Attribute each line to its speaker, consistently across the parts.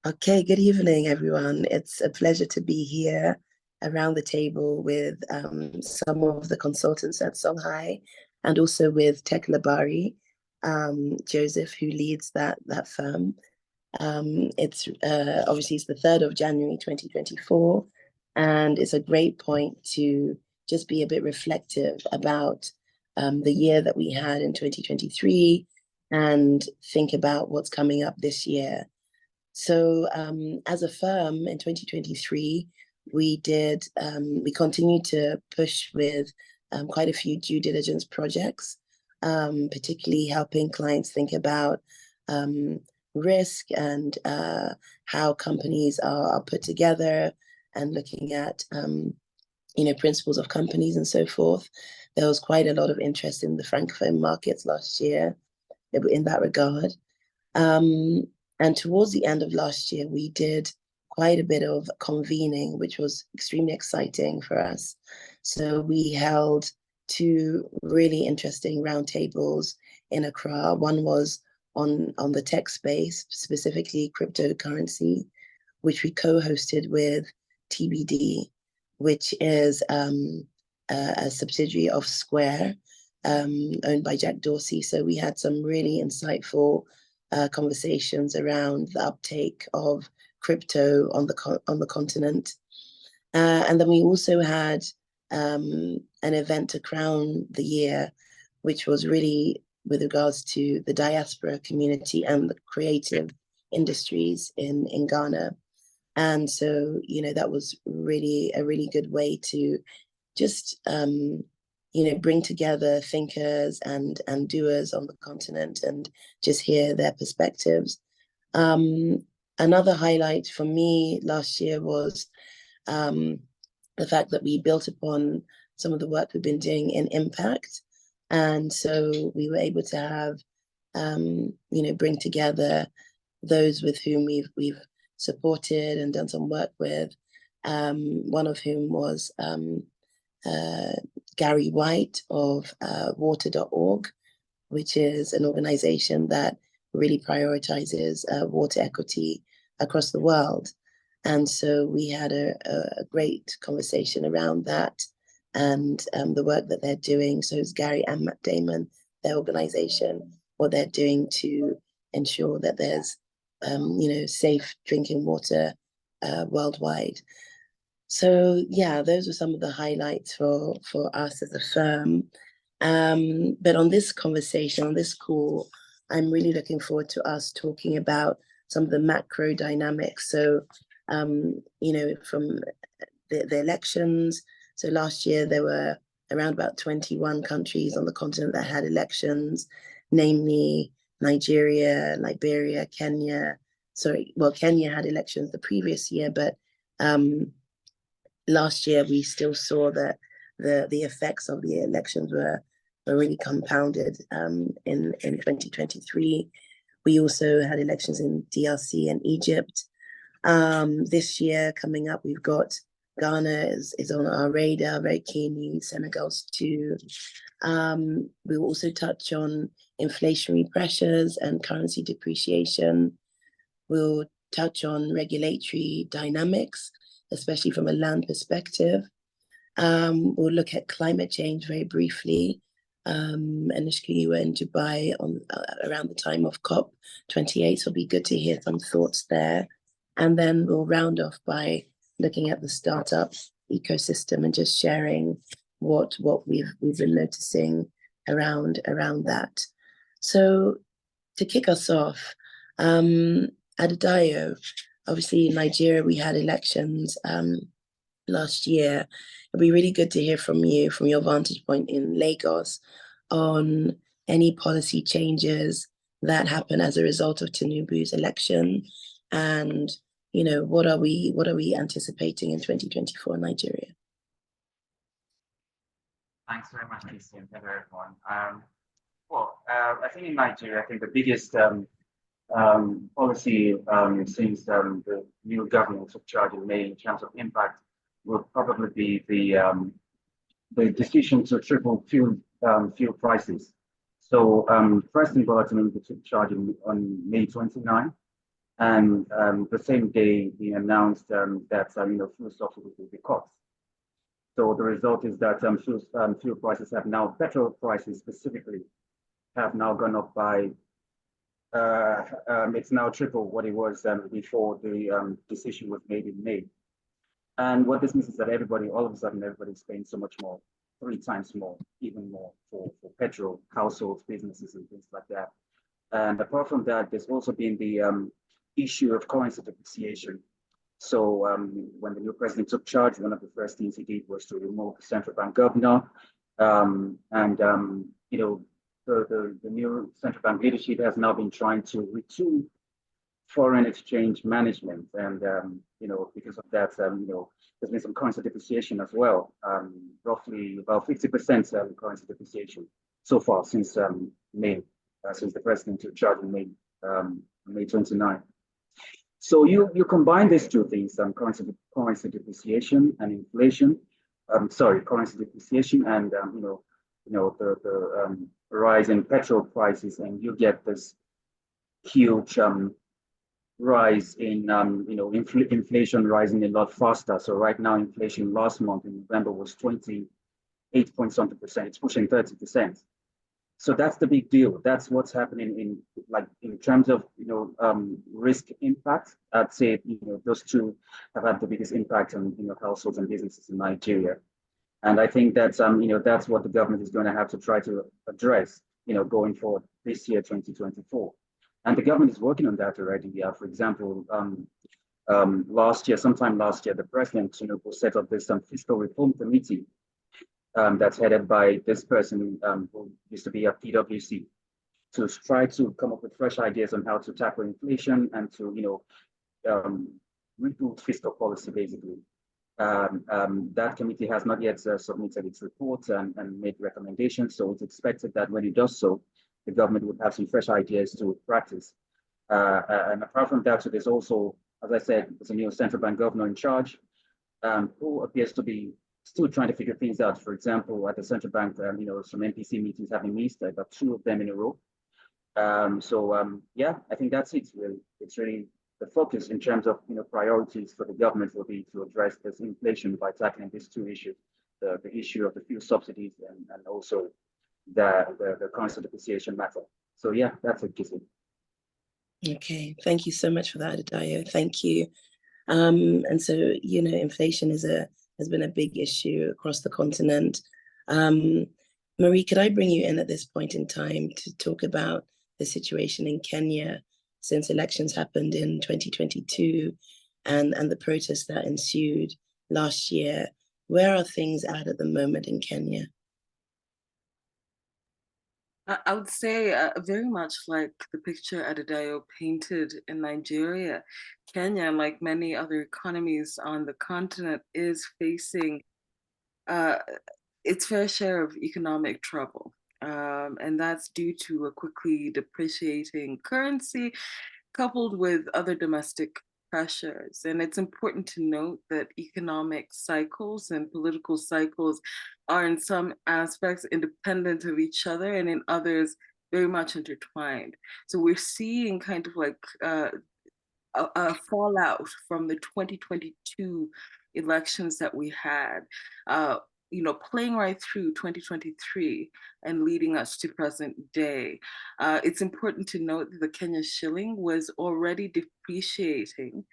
Speaker 1: Okay, good evening, everyone. It's a pleasure to be here around the table with some of the consultants at Songhai and also with Tech Labari, Joseph, who leads that firm. It's obviously it's the 3rd of January 2024, and it's a great point to just be a bit reflective about the year that we had in 2023 and think about what's coming up this year. So as a firm in 2023, we continued to push with quite a few due diligence projects, particularly helping clients think about risk and how companies are put together and looking at principles of companies and so forth. There was quite a lot of interest in the francophone markets last year in that regard. And towards the end of last year, we did quite a bit of convening, which was extremely exciting for us. So we held two really interesting roundtables in Accra. One was on the tech space, specifically cryptocurrency, which we co-hosted with TBD, which is a subsidiary of Square, owned by Jack Dorsey. So we had some really insightful conversations around the uptake of crypto on the continent. And then we also had an event to crown the year, which was really with regards to the diaspora community and the creative industries in Ghana. And so, that was really a really good way to just bring together thinkers and doers on the continent and just hear their perspectives. Another highlight for me last year was the fact that we built upon some of the work we've been doing in impact. And so we were able to have, bring together those with whom we've supported and done some work with, one of whom was Gary White of water.org, which is an organization that really prioritizes water equity across the world. And so we had a great conversation around that and the work that they're doing. So it's Gary and Matt Damon, their organization, what they're doing to ensure that there's safe drinking water worldwide. So yeah, those were some of the highlights for us as a firm. But on this conversation, on this call, I'm really looking forward to us talking about some of the macro dynamics. So, from the elections. So last year there were around about 21 countries on the continent that had elections, namely Nigeria, Liberia, Kenya. Kenya had elections the previous year, but last year we still saw that the effects of the elections were really compounded in 2023. We also had elections in DRC and Egypt. This year coming up, we've got Ghana is on our radar very keenly, Senegal's too. We'll also touch on inflationary pressures and currency depreciation. We'll touch on regulatory dynamics, especially from a land perspective. We'll look at climate change very briefly. Initially, you were in Dubai around the time of COP28, so it'll be good to hear some thoughts there. And then we'll round off by looking at the startup ecosystem and just sharing what we've been noticing around that. So to kick us off, Adedayo, obviously in Nigeria we had elections last year. It'd be really good to hear from you, from your vantage point in Lagos, on any policy changes that happen as a result of Tinubu's election, and what are we anticipating in 2024 in Nigeria?
Speaker 2: Thanks very much, Kissy, and hello everyone. I think in Nigeria, I think the biggest policy since the new government took charge in May in terms of impact will probably be the decision to triple fuel prices. So President Bola Tinubu took charge on May 29, And the same day, he announced that fuel subsidies will be cut. So the result is that fuel prices have now, petrol prices specifically, have now gone up by, it's now triple what it was before the decision was made in May. And what this means is that everybody, all of a sudden, everybody's paying so much more, 3 times more, even more for petrol, households, businesses, and things like that. And apart from that, there's also been the issue of currency depreciation. So when the new president took charge, one of the first things he did was to remove the central bank governor. The new central bank leadership has now been trying to retool foreign exchange management. And, because of that, there's been some currency depreciation as well, roughly about 50% currency depreciation so far since May, since the president took charge in May 29. So you combine these two things, currency depreciation and inflation. Currency depreciation and the rise in petrol prices, and you get this huge rise in inflation rising a lot faster. So right now, inflation last month in November was 28 point something percent. It's pushing 30%. So that's the big deal. That's what's happening in terms of risk impact. I'd say those two have had the biggest impact on households and businesses in Nigeria. And I think that's that's what the government is going to have to try to address going forward this year, 2024. And the government is working on that already. Yeah, for example, sometime last year, the President Tinubu set up this fiscal reform committee that's headed by this person who used to be at PwC, to try to come up with fresh ideas on how to tackle inflation and to reboot fiscal policy, basically. That committee has not yet submitted its report and made recommendations, so it's expected that when it does so, the government would have some fresh ideas to practice. And apart from that, so there's also, as I said, there's a new central bank governor in charge who appears to be still trying to figure things out. For example, at the central bank, some MPC meetings have been missed. I got 2 of them in a row. Yeah, I think that's it. Really, it's really the focus in terms of priorities for the government will be to address this inflation by tackling these 2 issues: the issue of the fuel subsidies and also the currency depreciation matter. So yeah, that's it, Kissy.
Speaker 1: Okay, thank you so much for that, Adedayo. Thank you. And so inflation has been a big issue across the continent. Marie, could I bring you in at this point in time to talk about the situation in Kenya since elections happened in 2022 and the protests that ensued last year? Where are things at the moment in Kenya?
Speaker 3: I would say very much like the picture Adedayo painted in Nigeria, Kenya, like many other economies on the continent, is facing its fair share of economic trouble. And that's due to a quickly depreciating currency coupled with other domestic pressures. And it's important to note that economic cycles and political cycles are in some aspects independent of each other and in others very much intertwined. So we're seeing kind of like a fallout from the 2022 elections that we had, playing right through 2023 and leading us to present day. It's important to note that the Kenya shilling was already depreciating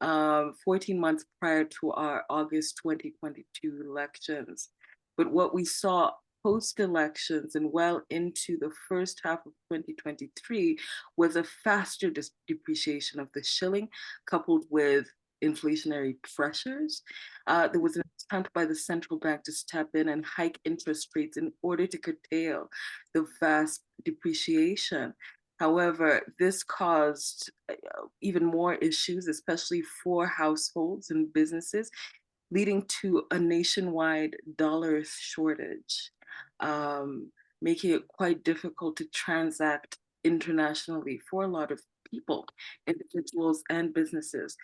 Speaker 3: 14 months prior to our August 2022 elections. But what we saw post-elections and well into the first half of 2023 was a faster depreciation of the shilling coupled with inflationary pressures. There was an attempt by the central bank to step in and hike interest rates in order to curtail the vast depreciation. However, this caused even more issues, especially for households and businesses, leading to a nationwide dollar shortage, making it quite difficult to transact internationally for a lot of people, individuals and businesses.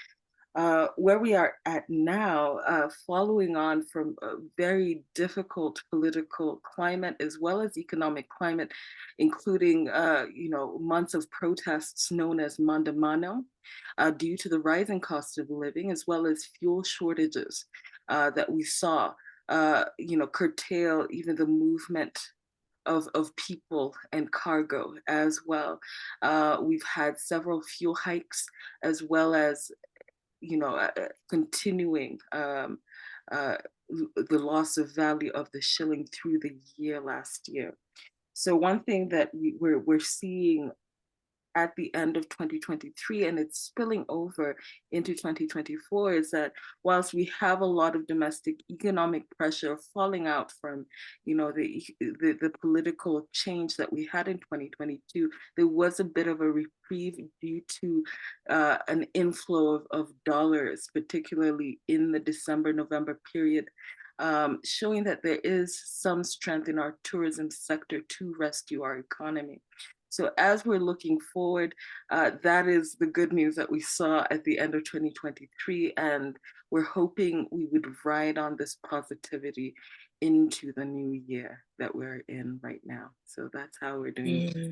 Speaker 3: where we are at now, following on from a very difficult political climate as well as economic climate, including months of protests known as Mandamano, due to the rising cost of living as well as fuel shortages that we saw, curtail even the movement of people and cargo as well. We've had several fuel hikes as well as continuing the loss of value of the shilling through the year last year. So one thing that we're seeing at the end of 2023, and it's spilling over into 2024, is that whilst we have a lot of domestic economic pressure falling out from, the political change that we had in 2022, there was a bit of a reprieve due to an inflow of dollars, particularly in the December-November period, showing that there is some strength in our tourism sector to rescue our economy. So as we're looking forward, that is the good news that we saw at the end of 2023, and we're hoping we would ride on this positivity into the new year that we're in right now. So that's how we're doing.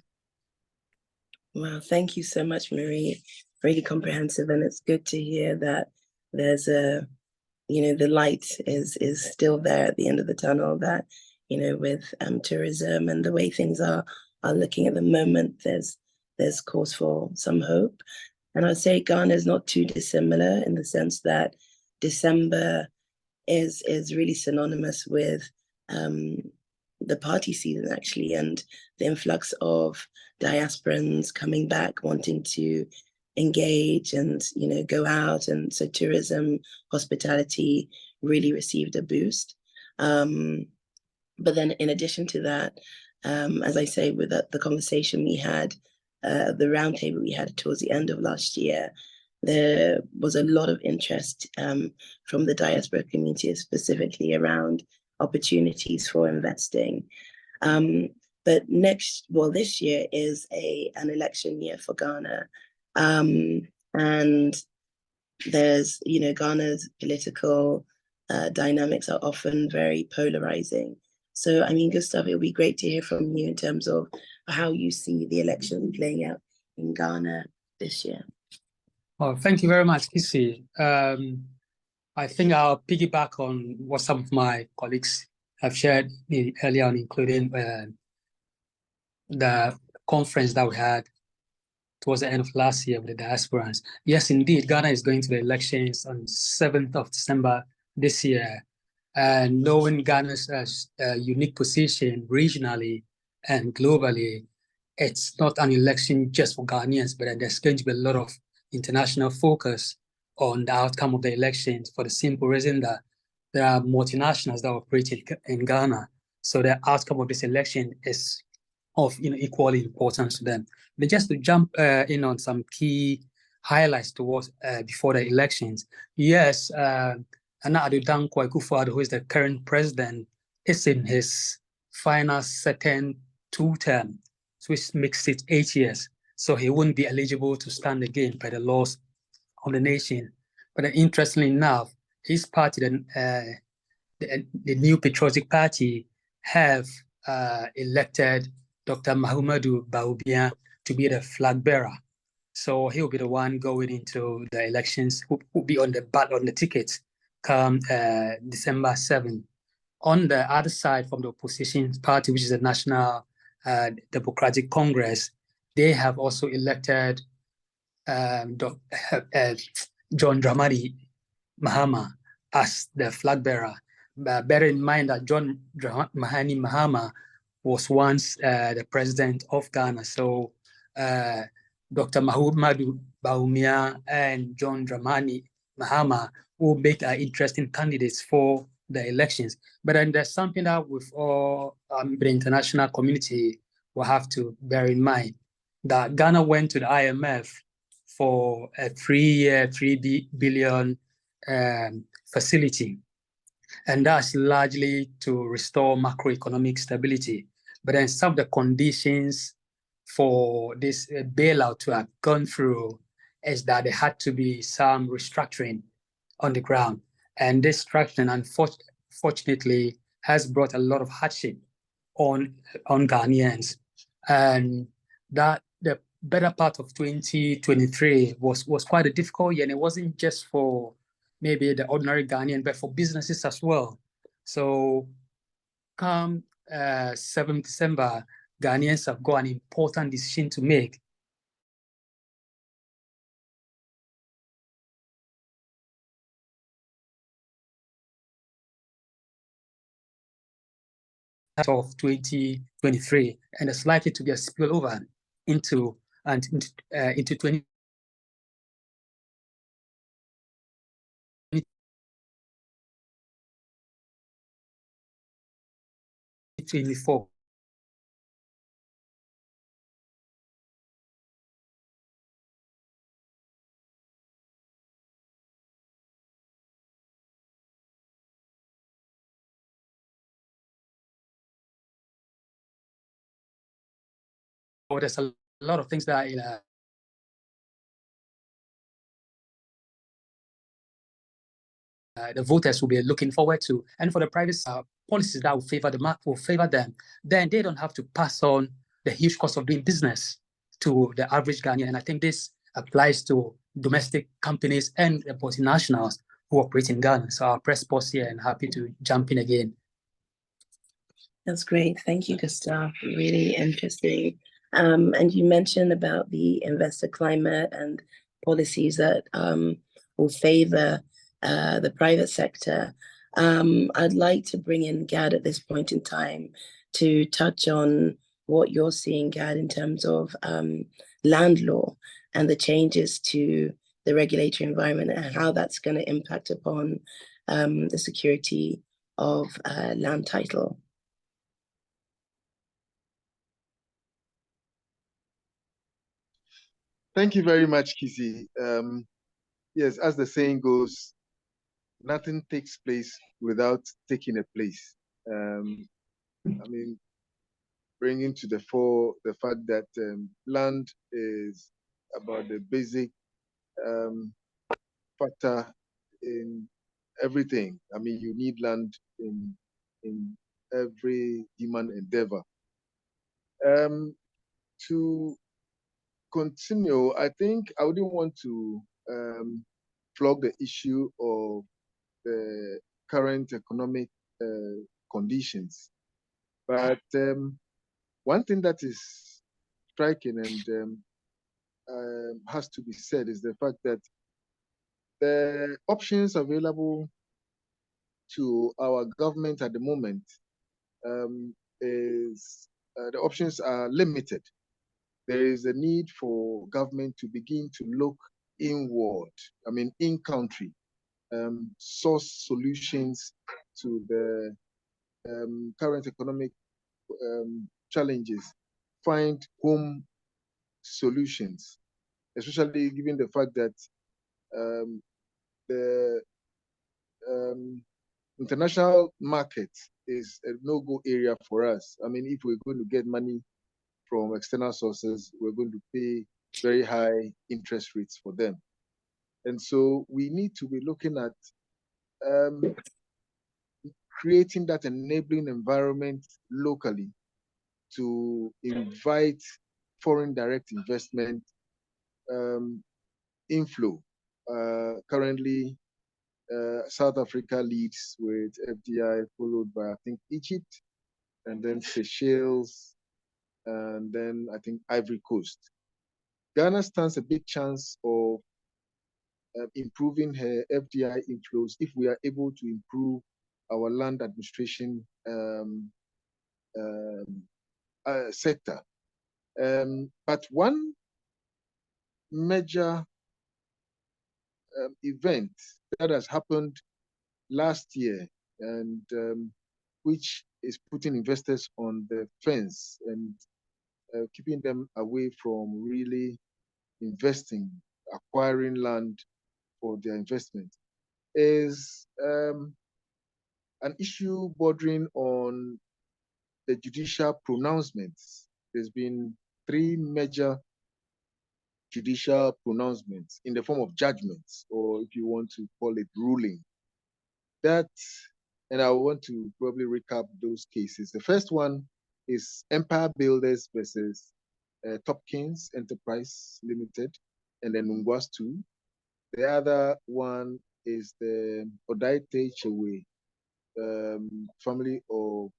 Speaker 1: Wow, thank you so much, Marie. Really comprehensive, and it's good to hear that there's the light is still there at the end of the tunnel, that, with tourism and the way things are looking at the moment, there's cause for some hope. And I'd say Ghana is not too dissimilar in the sense that December is really synonymous with the party season, actually, and the influx of diasporans coming back wanting to engage and go out, and so tourism, hospitality really received a boost. But then in addition to that, as I say, with the conversation we had, the roundtable we had towards the end of last year, there was a lot of interest from the diaspora community, specifically around opportunities for investing. But this year is an election year for Ghana. And there's, Ghana's political dynamics are often very polarizing. So, I mean, Gustav, it would be great to hear from you in terms of how you see the election playing out in Ghana this year.
Speaker 4: Oh, thank you very much, Kissy. I think I'll piggyback on what some of my colleagues have shared earlier on, including the conference that we had towards the end of last year with the diasporans. Yes, indeed, Ghana is going to the elections on 7th of December this year. And knowing Ghana's unique position regionally and globally, it's not an election just for Ghanaians, but there's going to be a lot of international focus on the outcome of the elections, for the simple reason that there are multinationals that operate in Ghana. So the outcome of this election is of equal importance to them. But just to jump in on some key highlights towards before the elections, yes, Adedayo Ademuwagun, who is the current president, is in his final second two-term, which makes it 8 years. So he wouldn't be eligible to stand again by the laws of the nation. But interestingly enough, his party, the New Patriotic Party, have elected Dr. Mahamudu Bawumia to be the flag bearer. So he'll be the one going into the elections, who will be on the ticket come December 7th. On the other side, from the opposition party, which is the National Democratic Congress, they have also elected John Dramani Mahama as the flag bearer. But bear in mind that John Dramani Mahama was once the president of Ghana. So Dr. Mahamudu Bawumia and John Dramani Mahama will make interesting candidates for the elections. But then there's something that with all the international community will have to bear in mind, that Ghana went to the IMF for a 3-year, $3 billion facility. And that's largely to restore macroeconomic stability. But then some of the conditions for this bailout to have gone through is that there had to be some restructuring on the ground. And this restructuring, unfortunately, has brought a lot of hardship on Ghanaians. And that the better part of 2023 was quite a difficult year, and it wasn't just for maybe the ordinary Ghanaian, but for businesses as well. So come 7th December, Ghanaians have got an important decision to make. Of 2023, and it's likely to be a spillover into 2024. There's a lot of things that the voters will be looking forward to, and for the private policies that will favor them, then they don't have to pass on the huge cost of doing business to the average Ghanaian. And I think this applies to domestic companies and multinationals who operate in Ghana. So I'll press pause here and happy to jump in again.
Speaker 1: That's great. Thank you, Gustav. Really interesting. And you mentioned about the investor climate and policies that will favor the private sector. I'd like to bring in Gad at this point in time to touch on what you're seeing, Gad, in terms of land law and the changes to the regulatory environment and how that's going to impact upon the security of land title.
Speaker 5: Thank you very much, Kissy. Yes, as the saying goes, nothing takes place without taking a place. I mean, bringing to the fore the fact that land is about the basic factor in everything. I mean, you need land in every human endeavor. To continue, I think I wouldn't want to flog the issue of the current economic conditions. But one thing that is striking and has to be said is the fact that the options available to our government at the moment the options are limited. There is a need for government to begin to look inward, I mean, in country, source solutions to the current economic challenges, find home solutions, especially given the fact that the international market is a no-go area for us. I mean, if we're going to get money from external sources, we're going to pay very high interest rates for them. And so we need to be looking at creating that enabling environment locally to invite foreign direct investment inflow. Currently, South Africa leads with FDI, followed by, I think, Egypt, and then Seychelles, and then I think Ivory Coast. Ghana stands a big chance of improving her FDI inflows if we are able to improve our land administration sector. But one major event that has happened last year and which is putting investors on the fence and keeping them away from really investing, acquiring land for their investment, is an issue bordering on the judicial pronouncements. There's been 3 major judicial pronouncements in the form of judgments, or if you want to call it ruling. That, and I want to probably recap those cases. The first one is Empire Builders versus Topkins Enterprise Limited, and then Nungwas 2. The other one is the Odaite family of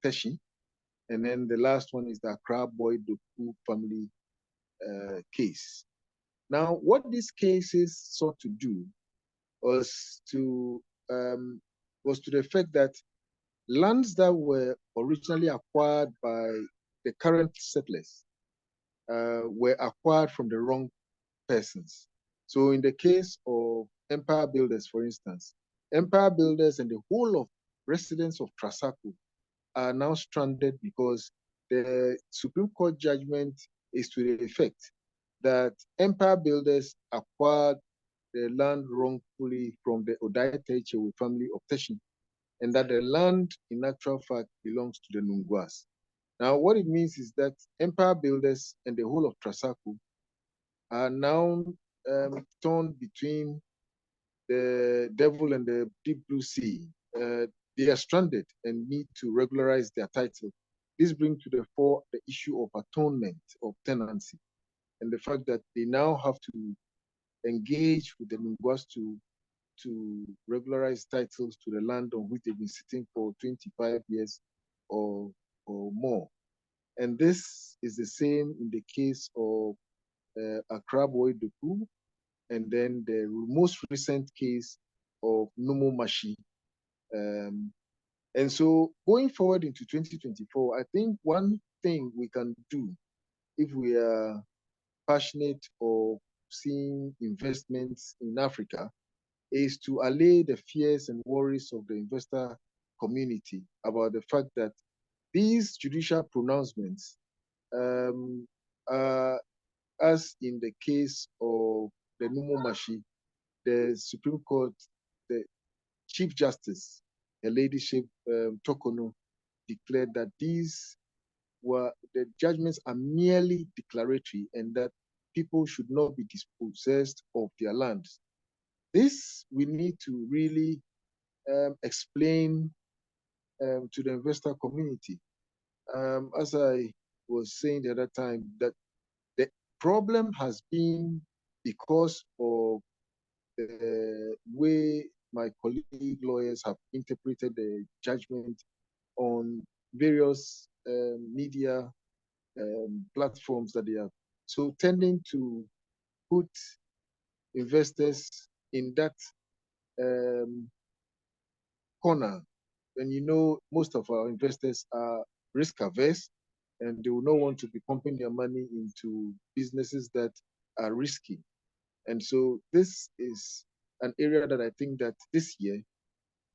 Speaker 5: Teshi. And then the last one is the Accra Boy Doku family case. Now, what these cases sought to do was to the effect that lands that were originally acquired by the current settlers were acquired from the wrong persons. So in the case of Empire Builders, for instance, Empire Builders and the whole of residents of Trasaco are now stranded because the Supreme Court judgment is to the effect that Empire Builders acquired the land wrongfully from the Odaite family of Teshi, and that the land in actual fact belongs to the Nungwas. Now, what it means is that Empire Builders and the whole of Trasaco are now torn between the devil and the deep blue sea. They are stranded and need to regularize their title. This brings to the fore the issue of atonement of tenancy and the fact that they now have to engage with the Nungwas to regularize titles to the land on which they've been sitting for 25 years or more. And this is the same in the case of Accra Boy Doku, and then the most recent case of Nomo Mashi. And so going forward into 2024, I think one thing we can do if we are passionate of seeing investments in Africa is to allay the fears and worries of the investor community about the fact that these judicial pronouncements, as in the case of the Nomo Mashi, the Supreme Court, the Chief Justice, Her Ladyship Tokono, declared that these were, the judgments are merely declaratory and that people should not be dispossessed of their lands. This we need to really explain to the investor community. As I was saying the other time, that the problem has been because of the way my colleague lawyers have interpreted the judgment on various media platforms that they have. So tending to put investors in that corner. And you know, most of our investors are risk averse and they will not want to be pumping their money into businesses that are risky. And so this is an area that I think that this year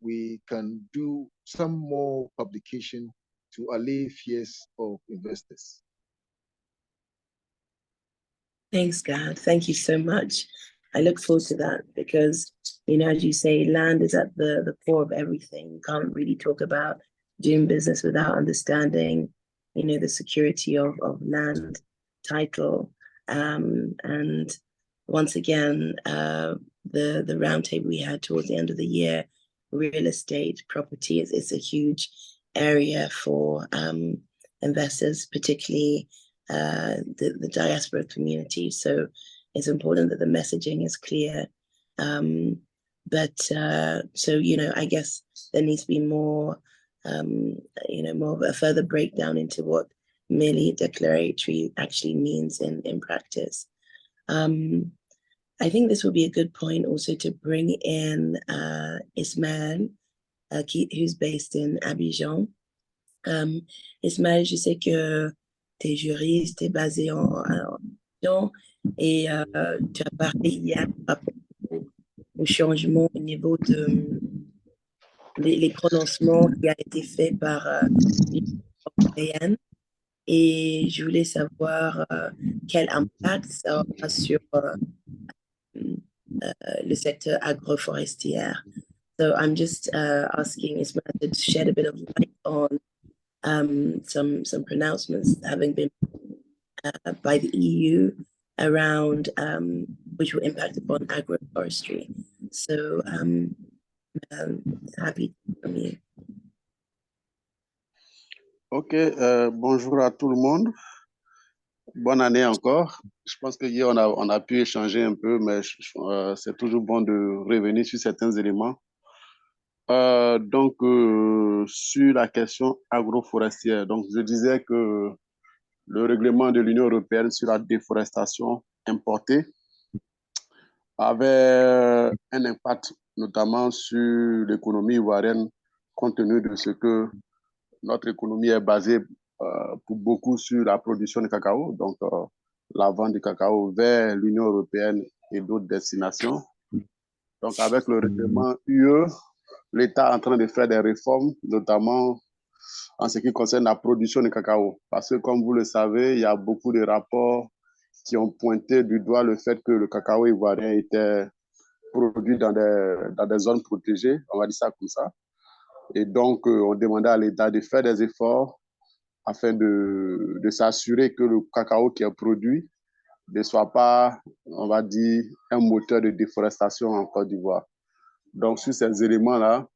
Speaker 5: we can do some more publication to allay fears of investors.
Speaker 1: Thanks, Gad. Thank you so much. I look forward to that because, you know, as you say, land is at the core of everything. You can't really talk about doing business without understanding, you know, the security of land title. And once again, the roundtable we had towards the end of the year, real estate property is a huge area for investors, particularly the diaspora community. So it's important that the messaging is clear. So, you know, I guess there needs to be more, you know, more of a further breakdown into what merely declaratory actually means in practice. I think this would be a good point also to bring in Ismaël, who's based in Abidjan. Ismaël, je sais que t'es juriste, t'es basé en Abidjan et tu as parlé hier par rapport au changement au niveau de les prononcements qui a été fait par l'Union européenne. Et je voulais savoir quel impact ça aura sur le secteur agroforestier. So I'm just asking Ismaël to shed a bit of light on some pronouncements having been by the EU around which will impact upon agroforestry. So happy from you.
Speaker 6: Ok, bonjour à tout le monde. Bonne année encore. Je pense que hier on a pu échanger un peu, mais c'est toujours bon de revenir sur certains éléments. Donc, sur la question agroforestière, donc je disais que le règlement de l'Union européenne sur la déforestation importée avait un impact notamment sur l'économie ivoirienne, compte tenu de ce que notre économie est basée pour beaucoup sur la production de cacao, donc la vente du cacao vers l'Union européenne et d'autres destinations. Donc, avec le règlement UE, l'État est en train de faire des réformes, notamment en ce qui concerne la production de cacao. Parce que, comme vous le savez, il y a beaucoup de rapports qui ont pointé du doigt le fait que le cacao ivoirien était produit dans des zones protégées, on va dire ça comme ça. Et donc, on demandait à l'État de faire des efforts afin de s'assurer que le cacao qui est produit ne soit pas, on va dire, un moteur de déforestation en Côte d'Ivoire. Donc, sur ces éléments-là,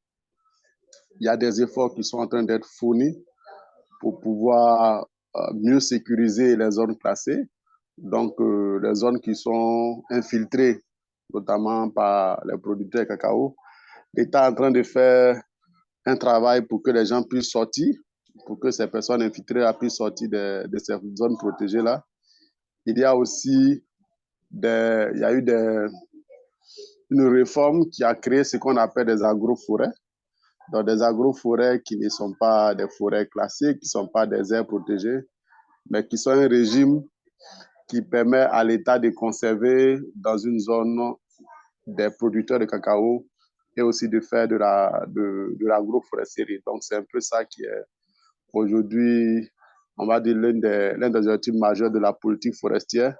Speaker 6: il y a des efforts qui sont en train d'être fournis pour pouvoir mieux sécuriser les zones classées. Donc, les zones qui sont infiltrées, notamment par les producteurs de cacao. L'État est en train de faire un travail pour que les gens puissent sortir, pour que ces personnes infiltrées puissent sortir de ces zones protégées-là. Il y a aussi une réforme qui a créé ce qu'on appelle des agroforêts. Donc, des agroforêts qui ne sont pas des forêts classées, qui ne sont pas des aires protégées, mais qui sont un régime qui permet à l'État de conserver dans une zone des producteurs de cacao et aussi de faire de l'agroforesterie. Donc, c'est un peu ça qui est aujourd'hui, on va dire, l'un des objectifs majeurs de la politique forestière,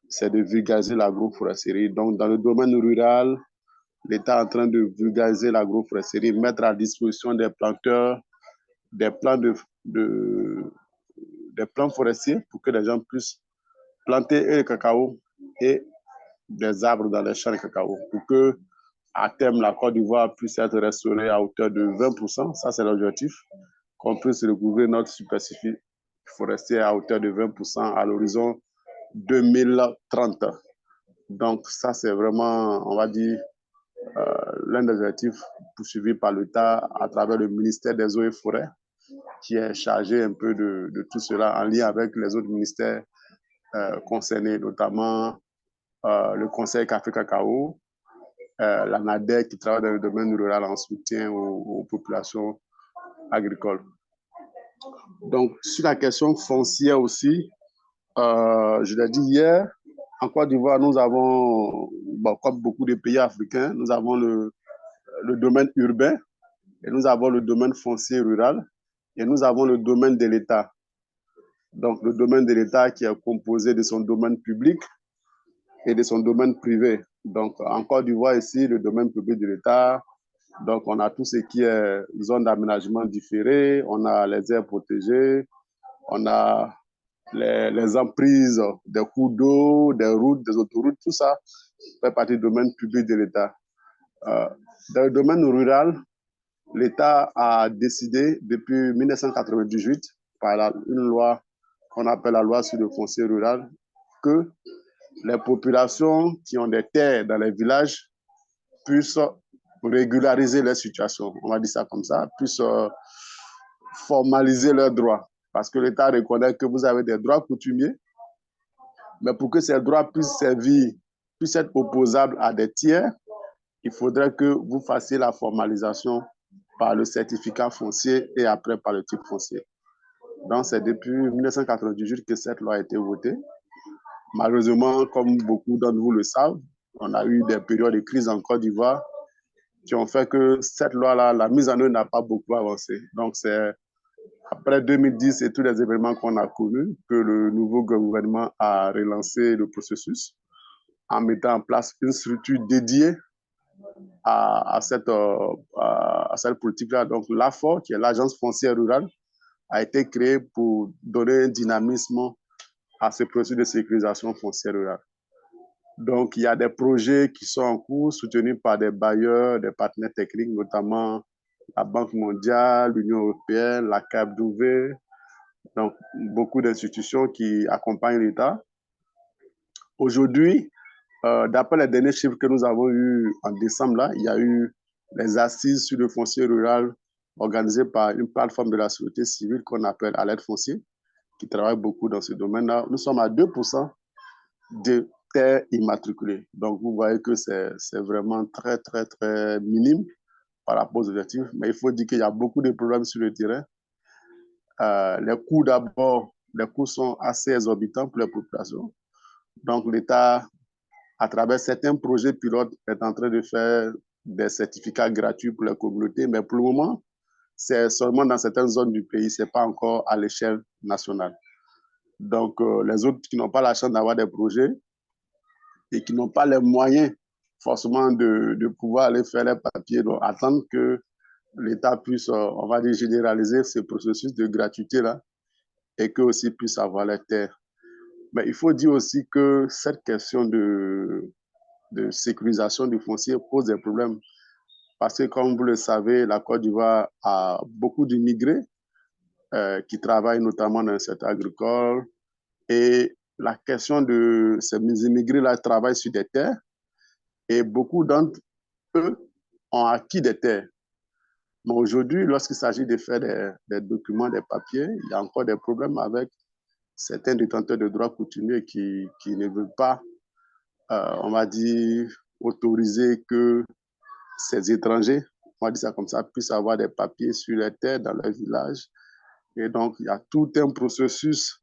Speaker 6: c'est de vulgariser l'agroforesterie. Donc, dans le domaine rural, l'État est en train de vulgariser l'agroforesterie, mettre à disposition des planteurs des plans forestiers pour que les gens puissent planter le cacao et des arbres dans les champs de cacao pour que, à terme, la Côte d'Ivoire puisse être restaurée à hauteur de 20%. Ça, c'est l'objectif. Qu'on puisse recouvrir notre superficie forestière à hauteur de 20% à l'horizon 2030. Donc, ça, c'est vraiment, on va dire, l'un des objectifs poursuivis par l'État à travers le ministère des Eaux et Forêts, qui est chargé un peu de tout cela en lien avec les autres ministères concernés, notamment le Conseil Café Cacao, la NADEC qui travaille dans le domaine rural en soutien aux populations agricoles. Donc, sur la question foncière aussi, je l'ai dit hier, en Côte d'Ivoire, nous avons, comme beaucoup de pays africains, nous avons le domaine urbain et nous avons le domaine foncier rural et nous avons le domaine de l'État. Donc, le domaine de l'État qui est composé de son domaine public et de son domaine privé. Donc, en Côte d'Ivoire, ici, le domaine public de l'État, donc on a tout ce qui est zone d'aménagement différée, on a les aires protégées, on a les emprises des cours d'eau, des routes, des autoroutes, tout ça fait partie du domaine public de l'État. Dans le domaine rural, l'État a décidé depuis 1998, par une loi qu'on appelle la loi sur le foncier rural, que les populations qui ont des terres dans les villages puissent régulariser leur situation, on va dire ça comme ça, puissent formaliser leurs droits. Parce que l'État reconnaît que vous avez des droits coutumiers, mais pour que ces droits puissent servir, puissent être opposables à des tiers, il faudrait que vous fassiez la formalisation par le certificat foncier et après par le titre foncier. Donc, c'est depuis 1998 que cette loi a été votée. Malheureusement, comme beaucoup d'entre vous le savent, on a eu des périodes de crise en Côte d'Ivoire qui ont fait que cette loi-là, la mise en œuvre n'a pas beaucoup avancé. Donc, c'est après 2010 et tous les événements qu'on a connus que le nouveau gouvernement a relancé le processus en mettant en place une structure dédiée à cette politique-là. Donc, l'AFOR, qui est l'Agence foncière rurale, a été créée pour donner un dynamisme à ce processus de sécurisation foncière rurale. Donc, il y a des projets qui sont en cours, soutenus par des bailleurs, des partenaires techniques, notamment la Banque mondiale, l'Union européenne, la CAPDV, donc beaucoup d'institutions qui accompagnent l'État. Aujourd'hui, d'après les derniers chiffres que nous avons eus en décembre, là, il y a eu les assises sur le foncier rural organisées par une plateforme de la société civile qu'on appelle Alerte Foncier, qui travaille beaucoup dans ce domaine-là. Nous sommes à 2% de terres immatriculées. Donc, vous voyez que c'est vraiment très, très, très minime par rapport aux objectifs. Mais il faut dire qu'il y a beaucoup de problèmes sur le terrain. Les coûts d'abord, les coûts sont assez exorbitants pour les populations. Donc, l'État, à travers certains projets pilotes, est en train de faire des certificats gratuits pour les communautés. Mais pour le moment, c'est seulement dans certaines zones du pays, ce n'est pas encore à l'échelle nationale. Donc, les autres qui n'ont pas la chance d'avoir des projets et qui n'ont pas les moyens forcément de pouvoir aller faire les papiers, donc attendre que l'État puisse, on va dire, généraliser ce processus de gratuité-là et qu'eux aussi puissent avoir les terres. Mais il faut dire aussi que cette question de sécurisation du foncier pose des problèmes. Parce que, comme vous le savez, la Côte d'Ivoire a beaucoup d'immigrés qui travaillent notamment dans le secteur agricole. Et la question de ces immigrés-là travaillent sur des terres et beaucoup d'entre eux ont acquis des terres. Mais aujourd'hui, lorsqu'il s'agit de faire des documents, des papiers, il y a encore des problèmes avec certains détenteurs de droits coutumiers qui ne veulent pas, on va dire, autoriser que ces étrangers, on va dire ça comme ça, puissent avoir des papiers sur les terres dans leur village. Et donc, il y a tout un processus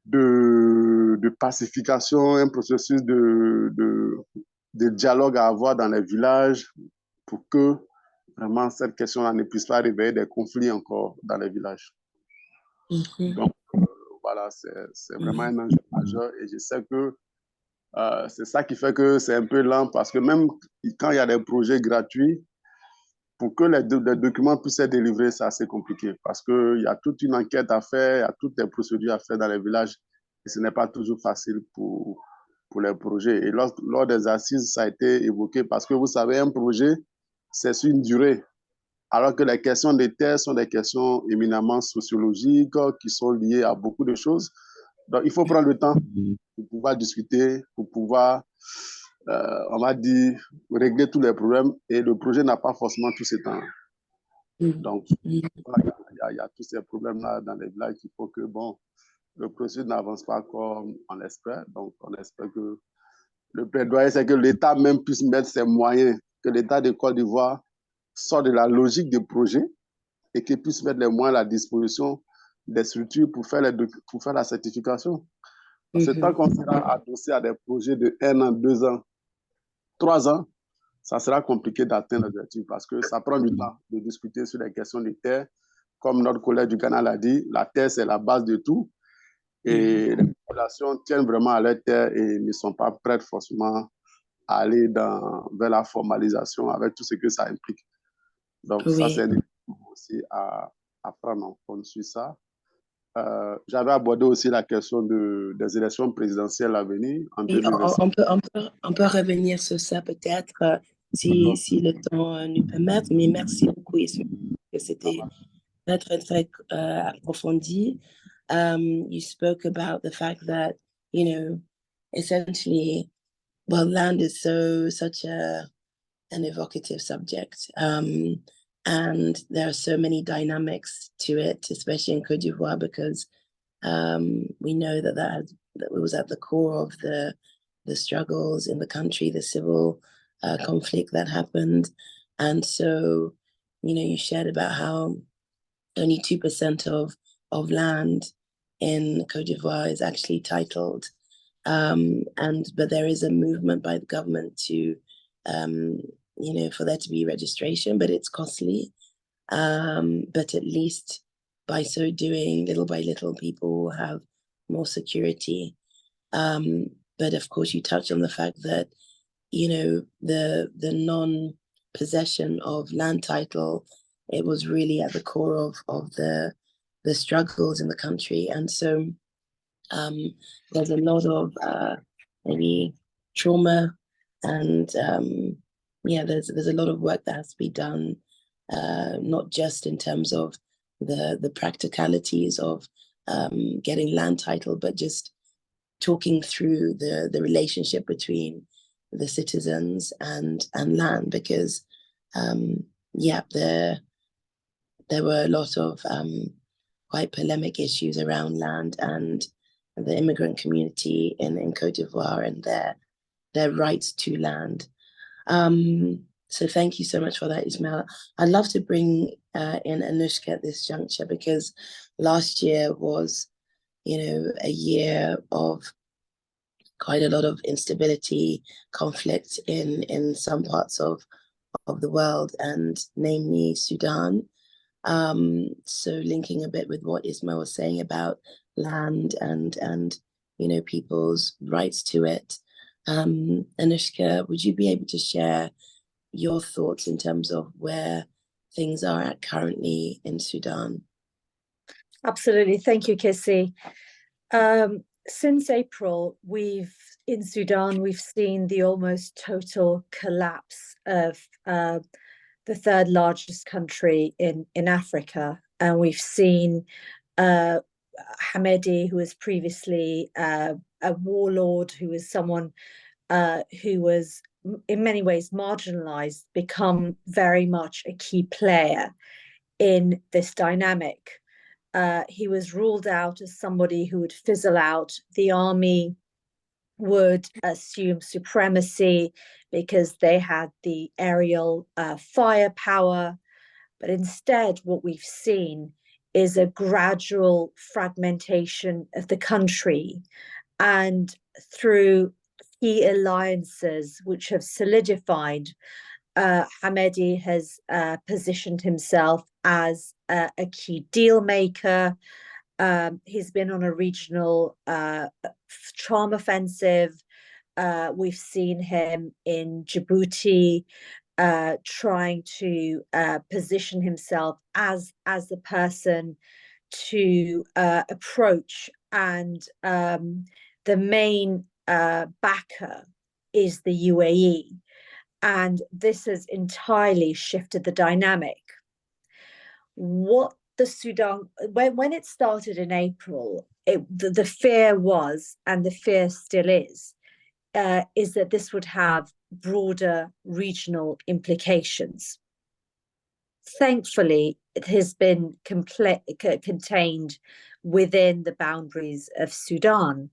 Speaker 6: de pacification, un processus de dialogue à avoir dans les villages pour que vraiment cette question-là ne puisse pas réveiller des conflits encore dans les villages. Donc, voilà, c'est vraiment un enjeu majeur et je sais que c'est ça qui fait que c'est un peu lent parce que même quand il y a des projets gratuits, pour que les documents puissent être délivrés, c'est assez compliqué parce qu'il y a toute une enquête à faire, il y a toutes les procédures à faire dans les villages et ce n'est pas toujours facile pour les projets. Et lors des assises, ça a été évoqué parce que vous savez, un projet, c'est sur une durée. Alors que les questions des terres sont des questions éminemment sociologiques qui sont liées à beaucoup de choses. Donc, il faut prendre le temps pour pouvoir discuter, pour pouvoir, on va dire, régler tous les problèmes. Et le projet n'a pas forcément tout ce temps. Donc, il y a tous ces problèmes-là dans les villages qui font que, bon, le processus n'avance pas comme on espère. Donc, on espère que le plaidoyer, c'est que l'État même puisse mettre ses moyens, que l'État de Côte d'Ivoire sorte de la logique des projets et qu'il puisse mettre les moyens à la disposition des structures pour faire la certification. Parce que tant qu'on sera adossé à des projets de 1 an, 2 ans, 3 ans, ça sera compliqué d'atteindre l'objectif parce que ça prend du temps de discuter sur les questions de terre. Comme notre collègue du Ghana l'a dit, la terre, c'est la base de tout. Et les populations tiennent vraiment à leur terre et ne sont pas prêtes forcément à aller vers la formalisation avec tout ce que ça implique. Donc, ça, c'est aussi à prendre en compte sur ça. J'avais abordé aussi la question des élections présidentielles à venir en 2025.
Speaker 1: On peut revenir sur ça peut-être si le temps nous permet, mais merci beaucoup. C'était très, très approfondi. You spoke about the fact that, essentially, well, land is such an evocative subject. And there are so many dynamics to it, especially in Côte d'Ivoire, because we know that it was at the core of the struggles in the country, the civil conflict that happened. And so, you shared about how only 2% of land in Côte d'Ivoire is actually titled. But there is a movement by the government to, for there to be registration, but it's costly. But at least by so doing, little by little, people will have more security. But of course, you touched on the fact that, the non-possession of land title, it was really at the core of the struggles in the country. And so There's a lot of maybe trauma, and yeah, there's a lot of work that has to be done, not just in terms of the practicalities of getting land title, but just talking through the relationship between the citizens and land, because yeah, there were a lot of quite polemic issues around land and the immigrant community in Cote d'Ivoire and their rights to land. So thank you so much for that, Ismail. I'd love to bring in Anushka at this juncture, because last year was, a year of quite a lot of instability, conflict in some parts of the world, and namely Sudan. So linking a bit with what Ismail was saying about land and people's rights to it. Anushka, would you be able to share your thoughts in terms of where things are at currently in Sudan?
Speaker 7: Absolutely. Thank you, Kissy. Since April, in Sudan, we've seen the almost total collapse of the third largest country in Africa. And we've seen Hamedi, who was previously a warlord, who was someone who was in many ways marginalized, become very much a key player in this dynamic. He was ruled out as somebody who would fizzle out. The army would assume supremacy because they had the aerial firepower. But instead, what we've seen is a gradual fragmentation of the country, and through key alliances which have solidified, Hamedi has positioned himself as a key deal maker. He's been on a regional charm offensive. We've seen him in Djibouti trying to position himself as the person to approach, and the main backer is the UAE. And this has entirely shifted the dynamic. What the Sudan, when it started in April, the fear was, and the fear still is that this would have broader regional implications. Thankfully, it has been contained within the boundaries of Sudan.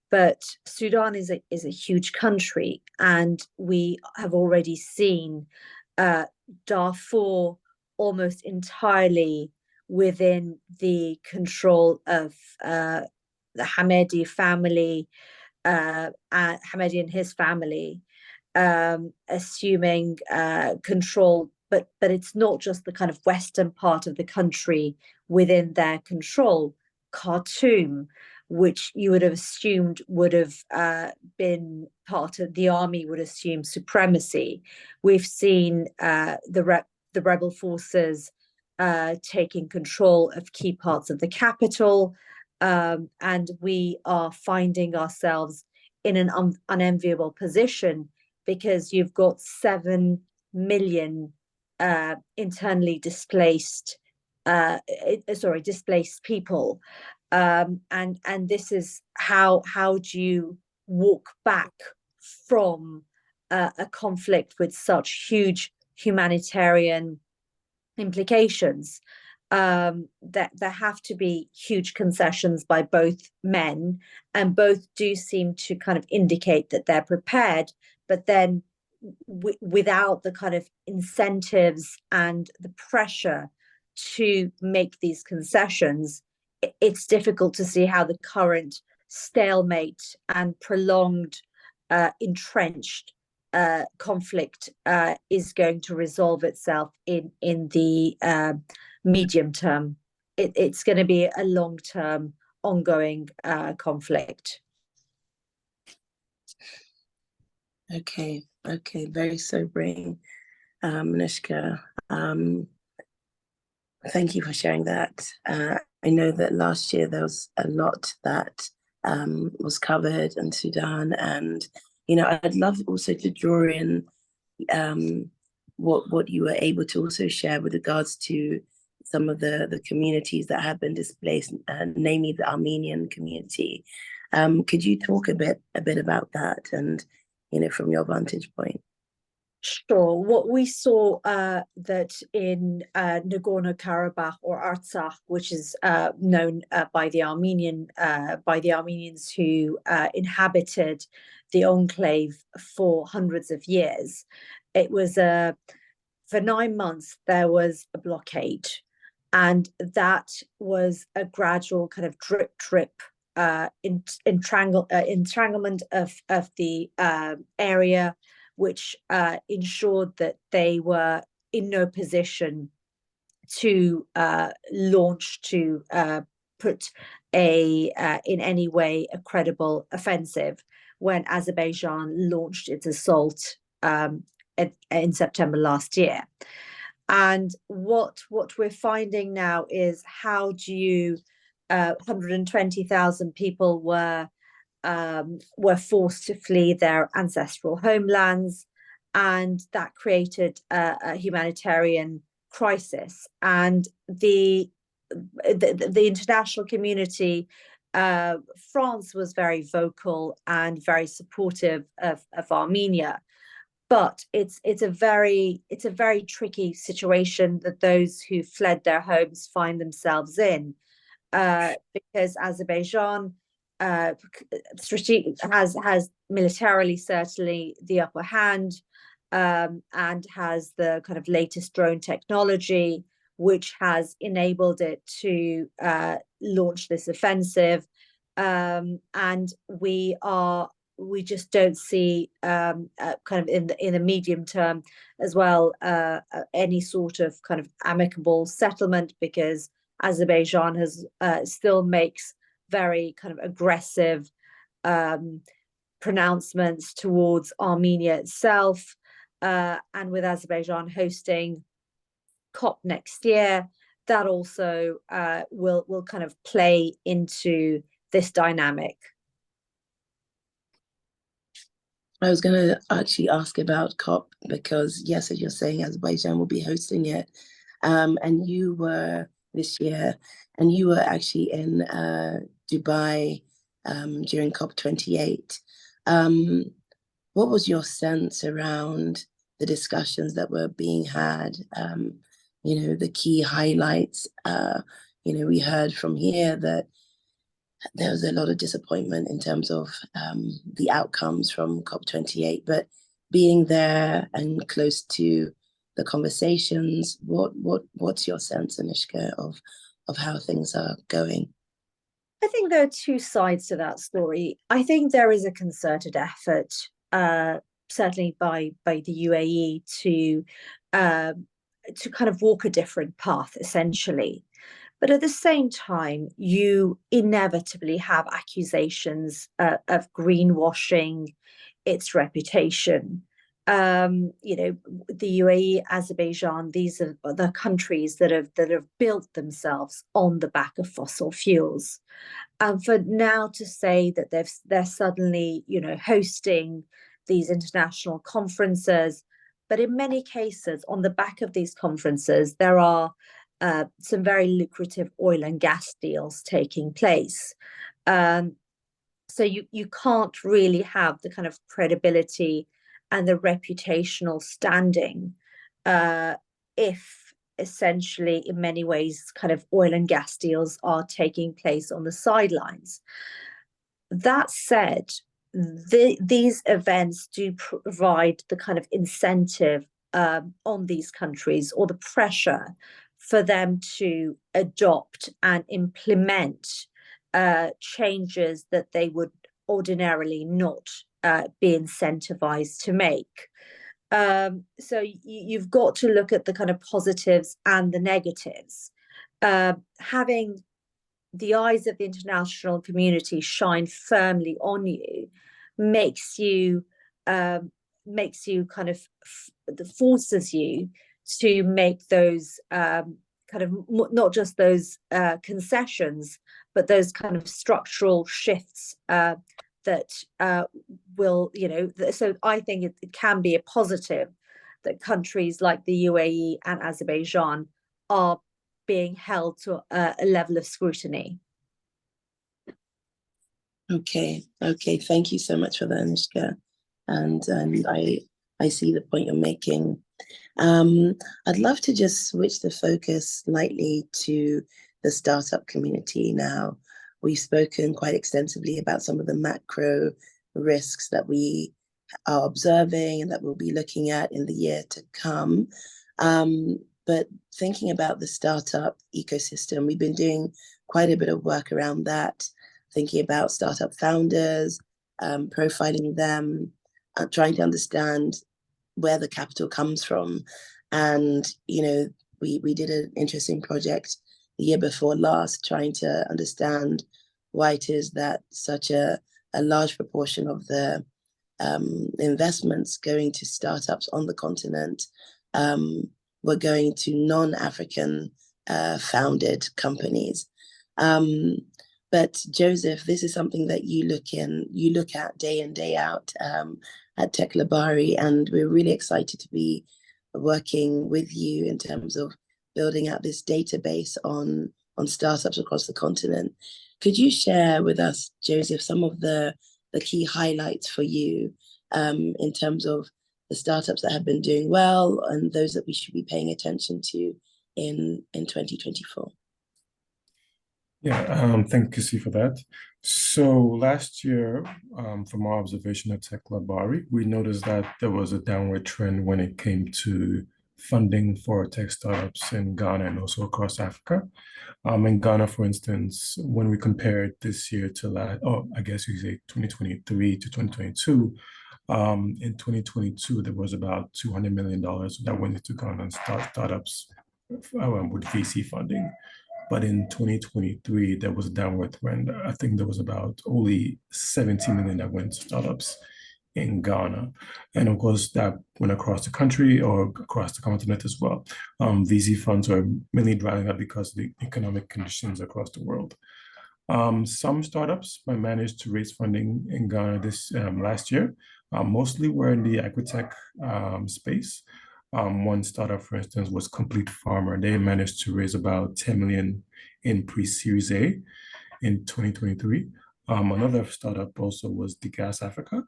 Speaker 7: But Sudan is a huge country, and we have already seen Darfur almost entirely within the control of the Hamedi family, Hamedi and his family, assuming control. But it's not just the kind of western part of the country within their control. Khartoum, which you would have assumed would have been part of the army, would assume supremacy. We've seen the rebel forces taking control of key parts of the capital, and we are finding ourselves in an unenviable position, because you've got 7 million internally displaced people. And this is how do you walk back from a conflict with such huge humanitarian implications? That there have to be huge concessions by both men, and both do seem to kind of indicate that they're prepared, but then without the kind of incentives and the pressure to make these concessions, it's difficult to see how the current stalemate and prolonged entrenched conflict is going to resolve itself in the medium term. It's going to be a long-term ongoing conflict.
Speaker 1: Okay, very sobering, Anushka. Thank you for sharing that. I know that last year there was a lot that was covered in Sudan. And, you know, I'd love also to draw in what you were able to also share with regards to some of the communities that have been displaced, namely the Armenian community. Could you talk a bit about that, and, you know, from your vantage point?
Speaker 7: Sure. What we saw that in Nagorno-Karabakh or Artsakh, which is known by the Armenians who inhabited the enclave for hundreds of years, it was for 9 months there was a blockade, and that was a gradual kind of drip entanglement of the area, which ensured that they were in no position to launch, to put in any way a credible offensive when Azerbaijan launched its assault in September last year. And what we're finding now is, how do you 120,000 people were forced to flee their ancestral homelands, and that created a humanitarian crisis. And the international community, France was very vocal and very supportive of Armenia, but it's a very tricky situation that those who fled their homes find themselves in, because Azerbaijan has militarily certainly the upper hand, and has the kind of latest drone technology, which has enabled it to launch this offensive, and we just don't see kind of in the medium term as well any sort of kind of amicable settlement, because Azerbaijan has still makes very kind of aggressive pronouncements towards Armenia itself, and with Azerbaijan hosting COP next year, that also will kind of play into this dynamic.
Speaker 1: I was going to actually ask about COP, because yes, as you're saying, Azerbaijan will be hosting it, and you were this year, and you were actually in Dubai during COP28. What was your sense around the discussions that were being had? You know, the key highlights. You know, we heard from here that there was a lot of disappointment in terms of the outcomes from COP28, but being there and close to the conversations, what's your sense, Anishka, of how things are going?
Speaker 7: I think there are two sides to that story. I think there is a concerted effort, certainly by the UAE, to kind of walk a different path, essentially. But at the same time, you inevitably have accusations of greenwashing its reputation. You know, the UAE, Azerbaijan, these are the countries that have built themselves on the back of fossil fuels. And for now to say that they're suddenly, you know, hosting these international conferences, but in many cases, on the back of these conferences, there are some very lucrative oil and gas deals taking place. So you can't really have the kind of credibility and the reputational standing if essentially, in many ways, kind of oil and gas deals are taking place on the sidelines. That said, these events do provide the kind of incentive on these countries, or the pressure for them to adopt and implement changes that they would ordinarily not be incentivized to make. So you've got to look at the kind of positives and the negatives. Having the eyes of the international community shine firmly on you makes you kind of forces you to make those kind of not just those concessions, but those kind of structural shifts that will, so I think it can be a positive that countries like the UAE and Azerbaijan are being held to a level of scrutiny.
Speaker 1: Okay, thank you so much for that, Anushka. And I see the point you're making. I'd love to just switch the focus slightly to the startup community now. We've spoken quite extensively about some of the macro risks that we are observing and that we'll be looking at in the year to come. But thinking about the startup ecosystem, we've been doing quite a bit of work around that, thinking about startup founders, profiling them, trying to understand where the capital comes from. And, we did an interesting project the year before last, trying to understand why it is that such a large proportion of the investments going to startups on the continent were going to non-African founded companies. But Joseph, this is something that you look at day in, day out at Teklabari, and we're really excited to be working with you in terms of building out this database on startups across the continent. Could you share with us, Joseph, some of the key highlights for you in terms of the startups that have been doing well and those that we should be paying attention to in 2024?
Speaker 8: Yeah, thank you, Kissy, for that. So last year, from our observation at Teklabari, we noticed that there was a downward trend when it came to funding for tech startups in Ghana and also across Africa. In Ghana, for instance, when we compared this year to I guess you say 2023 to 2022, in 2022, there was about $200 million that went into Ghana startups with VC funding. But in 2023, there was a downward trend. I think there was about only 70 million that went to startups in Ghana. And of course, that went across the country or across the continent as well. VC funds are mainly drying up because of the economic conditions across the world. Some startups managed to raise funding in Ghana this last year. Mostly were in the agri-tech space. One startup, for instance, was Complete Farmer. They managed to raise about 10 million in pre-Series A in 2023. Another startup also was The Gas Africa.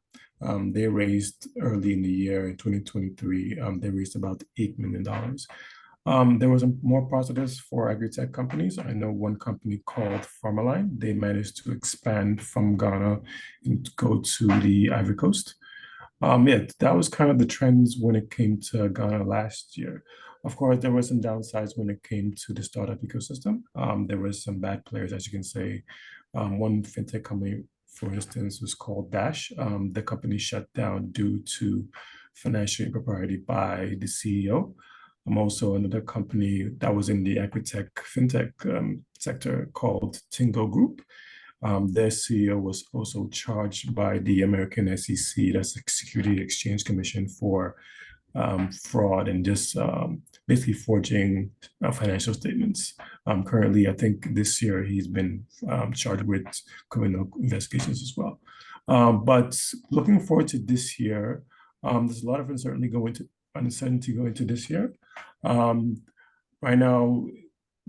Speaker 8: They raised early in the year in 2023. They raised about $8 million. There was more positives for agri-tech companies. I know one company called Farmerline. They managed to expand from Ghana and go to the Ivory Coast. Yeah, that was kind of the trends when it came to Ghana last year. Of course, there were some downsides when it came to the startup ecosystem. There were some bad players, as you can say. One fintech company, for instance, was called Dash. The company shut down due to financial impropriety by the CEO. Also another company that was in the agri-tech fintech sector called Tingo Group. Their CEO was also charged by the American SEC, that's the Security Exchange Commission, for fraud and just basically forging financial statements. Currently, I think this year he's been charged with criminal investigations as well. But looking forward to this year, there's a lot of uncertainty going into this year. Right now,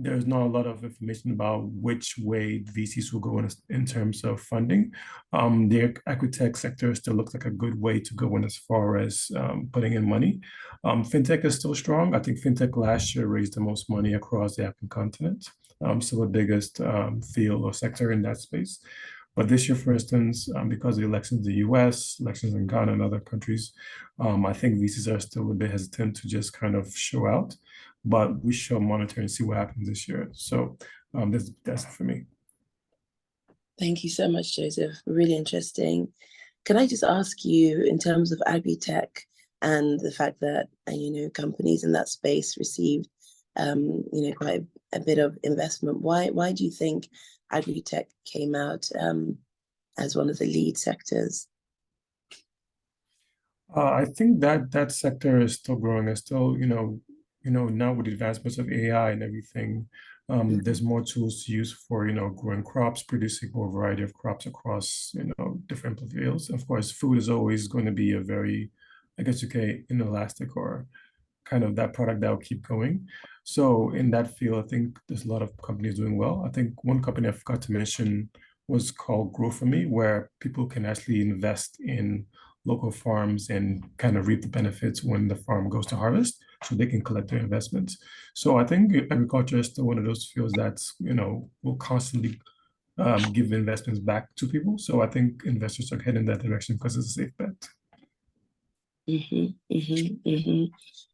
Speaker 8: there's not a lot of information about which way VCs will go in terms of funding. The agri-tech sector still looks like a good way to go in as far as putting in money. Fintech is still strong. I think fintech last year raised the most money across the African continent. So the biggest field or sector in that space. But this year, for instance, because of the elections in the US, elections in Ghana and other countries, I think VCs are still a bit hesitant to just kind of show out. But we shall monitor and see what happens this year. So that's it for me.
Speaker 1: Thank you so much, Joseph. Really interesting. Can I just ask you, in terms of agri-tech and the fact that companies in that space received quite a bit of investment, why do you think agri-tech came out as one of the lead sectors?
Speaker 8: I think that sector is still growing. It's still, now with the advancements of AI and everything, there's more tools to use for, growing crops, producing more variety of crops across, different fields. Of course, food is always going to be a very, I guess you can, inelastic or kind of that product that will keep going. So in that field, I think there's a lot of companies doing well. I think one company I forgot to mention was called Grow For Me, where people can actually invest in local farms and kind of reap the benefits when the farm goes to harvest, so they can collect their investments. So I think agriculture is still one of those fields that's, will constantly give investments back to people. So I think investors are heading that direction because it's a safe bet.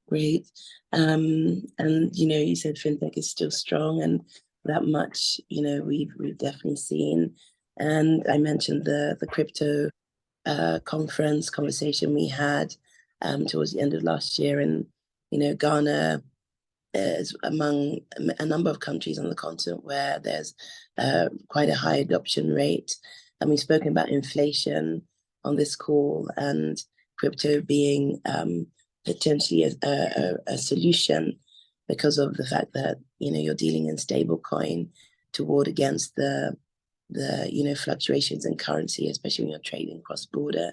Speaker 1: Great. And you said fintech is still strong, and that much, we've definitely seen. And I mentioned the crypto conversation we had towards the end of last year, and Ghana is among a number of countries on the continent where there's quite a high adoption rate. And we've spoken about inflation on this call, and crypto being potentially a solution because of the fact that you're dealing in stable coin to ward against the fluctuations in currency, especially when you're trading cross border.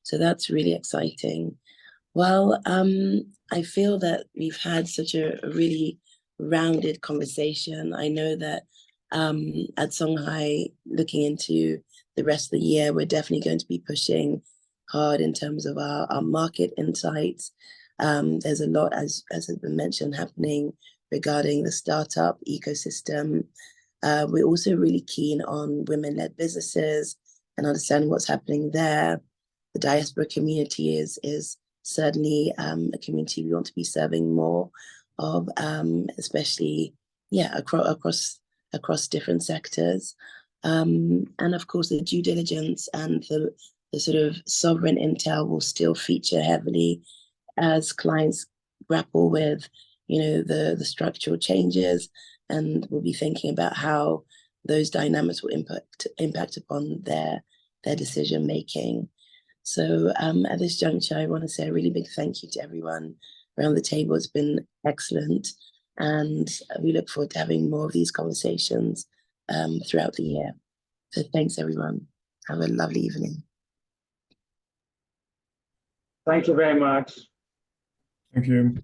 Speaker 1: So that's really exciting. Well, I feel that we've had such a really rounded conversation. I know that at Songhai, looking into the rest of the year, we're definitely going to be pushing hard in terms of our market insights. There's a lot, as has been mentioned, happening regarding the startup ecosystem. We're also really keen on women-led businesses and understanding what's happening there. The diaspora community is certainly a community we want to be serving more of, especially across different sectors. And of course, the due diligence and the sort of sovereign intel will still feature heavily as clients grapple with, the structural changes, and we'll be thinking about how those dynamics will impact upon their decision making. So at this juncture, I want to say a really big thank you to everyone around the table. It's been excellent, and we look forward to having more of these conversations throughout the year. So thanks, everyone. Have a lovely evening.
Speaker 2: Thank you very much.
Speaker 8: Thank you.